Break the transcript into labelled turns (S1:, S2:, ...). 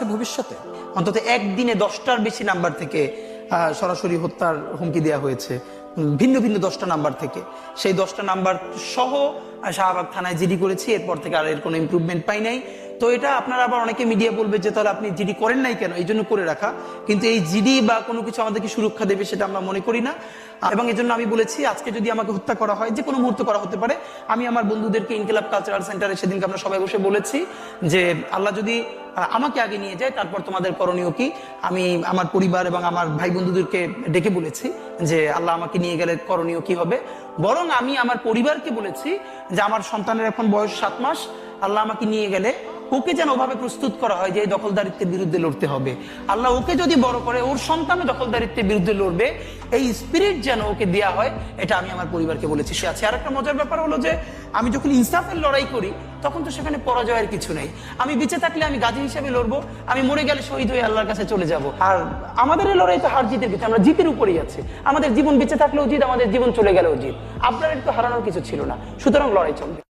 S1: আছে ভবিষ্যতে? অন্তত একদিনে 10টার বেশি নাম্বার থেকে সরাসরি হত্যার হুমকি দেওয়া হয়েছে, ভিন্ন ভিন্ন 10টা নাম্বার থেকে। সেই 10টা নাম্বার সহ শাহবাগ থানায় জিডি করেছি, এরপর থেকে আর এর কোনো ইমপ্রুভমেন্ট পাই নাই। তো এটা আপনারা আবার অনেকে মিডিয়া বলবে যে তাহলে আপনি জিডি করেন নাই কেন, এই জন্য করে রাখা। কিন্তু এই জিডি বা কোনো কিছু আমাদেরকে সুরক্ষা দেবে সেটা আমরা মনে করি না। এবং এই জন্য আমি বলেছি আজকে যদি আমাকে হত্যা করা হয়, যে কোনো মুহূর্তে করা হতে পারে। আমি আমার বন্ধুদেরকে ইনকিলাব কালচারাল সেন্টারে সেদিনকে আমরা সবাই বসে বলেছি যে আল্লাহ যদি আমাকে আগে নিয়ে যায় তারপর তোমাদের করণীয় কি। আমি আমার পরিবার এবং আমার ভাই বন্ধুদেরকে ডেকে বলেছি যে আল্লাহ আমাকে নিয়ে গেলে করণীয় কি হবে। বরং আমি আমার পরিবারকে বলেছি যে আমার সন্তানের এখন বয়স 7 মাস, আল্লাহ আমাকে নিয়ে গেলে ওকে যেন ওভাবে প্রস্তুত করা হয় যে এই দখলদারিত্বের বিরুদ্ধে লড়তে হবে। আল্লাহ ওকে যদি বড় করে ওর সন্তানও দখলদারিত্বের বিরুদ্ধে লড়বে, এই স্পিরিট যেন ওকে দেওয়া হয়, এটা আমি আমার পরিবারকে বলেছি। সে আছে। আর একটা মজার ব্যাপার হলো যে আমি যখন ইনসাফের লড়াই করি তখন তো সেখানে পরাজয়ের কিছু নেই। আমি বেঁচে থাকলে আমি গাজী হিসেবে লড়বো, আমি মরে গেলে শহীদ হয়ে আল্লাহর কাছে চলে যাব। আর আমাদের এই লড়াই তো হার জিতের কিছু, আমরা জিতের উপরেই আছি। আমাদের জীবন বেঁচে থাকলেও জিত, আমাদের জীবন চলে গেলেও জিত। আপনার তো হারানোর কিছু ছিল না, সুতরাং লড়াই চলবে।